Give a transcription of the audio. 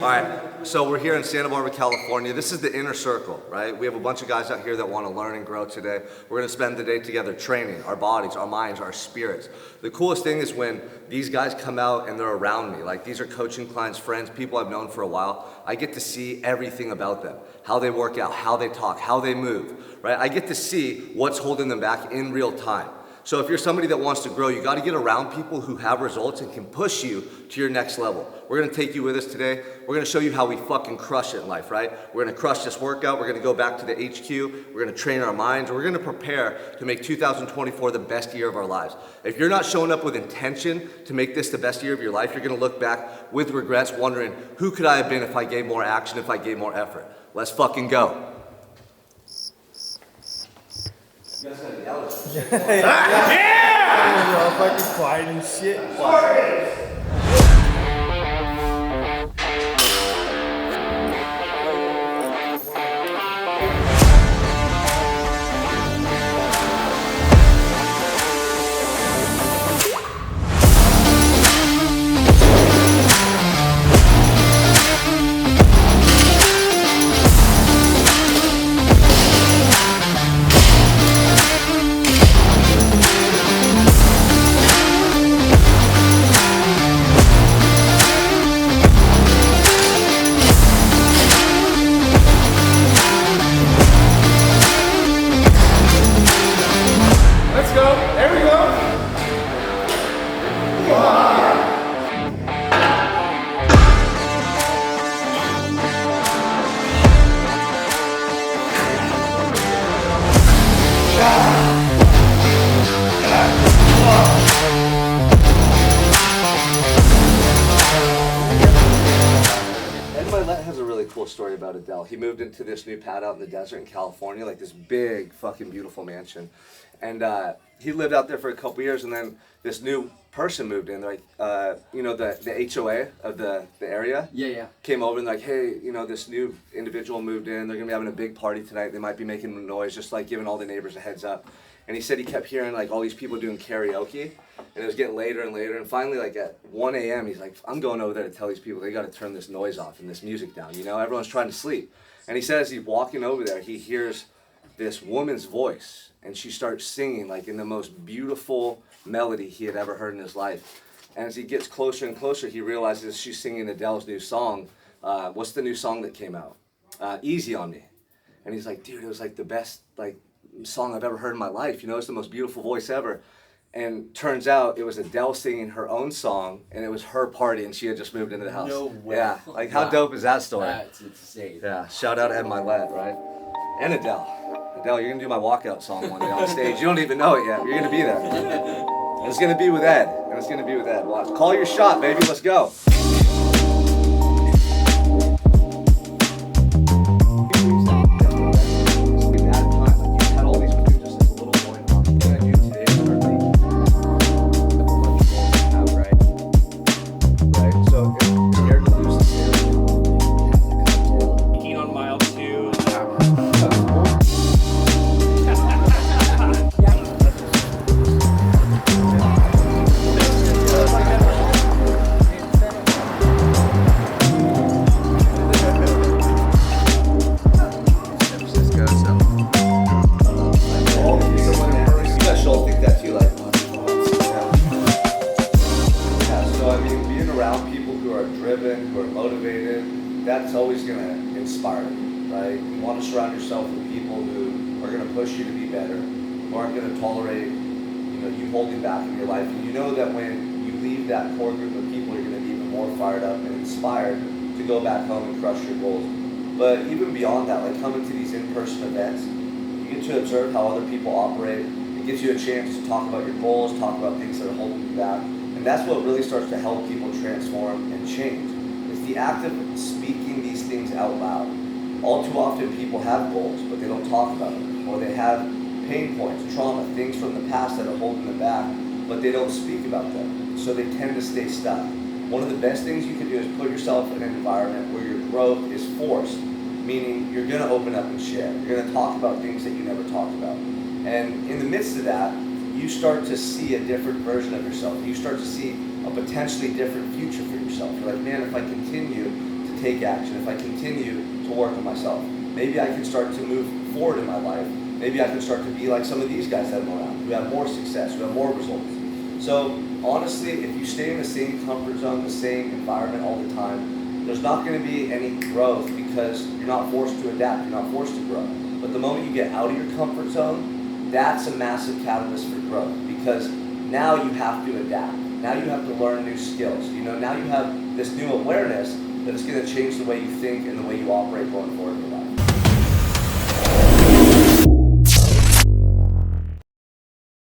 All right, so we're here in Santa Barbara, California. This is the inner circle, right? We have a bunch of guys out here that want to learn and grow today. We're gonna spend the day together training our bodies, our minds, our spirits. The coolest thing is when these guys come out and they're around me. Like, these are coaching clients, friends, people I've known for a while. I get to see everything about them, how they work out, how they talk, how they move, right? I get to see what's holding them back in real time. So if you're somebody that wants to grow, you gotta get around people who have results and can push you to your next level. We're gonna take you with us today. We're gonna show you how we fucking crush it in life, right? We're gonna crush this workout. We're gonna go back to the HQ. We're gonna train our minds. We're gonna prepare to make 2024 the best year of our lives. If you're not showing up with intention to make this the best year of your life, you're gonna look back with regrets wondering, who could I have been if I gave more action, if I gave more effort? Let's fucking go. You guys gotta yell at shit. Yeah! We're all fucking quiet and shit. Has a really cool story about Adele. He moved into this new pad out in the desert in California, like this big fucking beautiful mansion, and he lived out there for a couple years, and then this new person moved in, like you know, the HOA of the area came over and like, hey, you know, this new individual moved in, they're gonna be having a big party tonight, they might be making noise, just like giving all the neighbors a heads up. And he said he kept hearing like all these people doing karaoke, and it was getting later and later, and finally like at 1 a.m. he's like, I'm going over there to tell these people they gotta turn this noise off and this music down, you know, everyone's trying to sleep. And he said as he's walking over there, he hears this woman's voice, and she starts singing like in the most beautiful melody he had ever heard in his life. And as he gets closer and closer, he realizes she's singing Adele's new song. What's the new song that came out? Easy on Me. And he's like, dude, it was like the best like song I've ever heard in my life. You know, it's the most beautiful voice ever. And turns out it was Adele singing her own song, and it was her party, and she had just moved into the house. No way. Yeah, like how dope is that story? That's insane. Yeah, shout out Ed My Lad, right? And Adele. Adele, you're gonna do my walkout song one day on stage. You don't even know it yet. You're gonna be there. And it's gonna be with Ed. And it's gonna be with Ed. Watch. Call your shot, baby. Let's go. Who are motivated, that's always going to inspire you, right? You want to surround yourself with people who are going to push you to be better, who aren't going to tolerate, you know, you holding back in your life. And you know that when you leave that core group of people, you're going to be even more fired up and inspired to go back home and crush your goals. But even beyond that, like coming to these in-person events, you get to observe how other people operate. It gives you a chance to talk about your goals, talk about things that are holding you back. And that's what really starts to help people transform and change. It's the act of speaking these things out loud. All too often people have goals, but they don't talk about them. Or they have pain points, trauma, things from the past that are holding them back, but they don't speak about them. So they tend to stay stuck. One of the best things you can do is put yourself in an environment where your growth is forced, meaning you're going to open up and share. You're going to talk about things that you never talked about. And in the midst of that, you start to see a different version of yourself. You start to see a potentially different future for yourself. You're like, man, if I continue to to take action, if I continue to work on myself, maybe I can start to move forward in my life. Maybe I can start to be like some of these guys that I'm around, who have more success, who have more results. So honestly, if you stay in the same comfort zone, the same environment all the time, there's not going to be any growth because you're not forced to adapt, you're not forced to grow. But the moment you get out of your comfort zone, that's a massive catalyst for growth because now you have to adapt. Now you have to learn new skills. Now you have this new awareness that is going to change the way you think and the way you operate going forward in your life.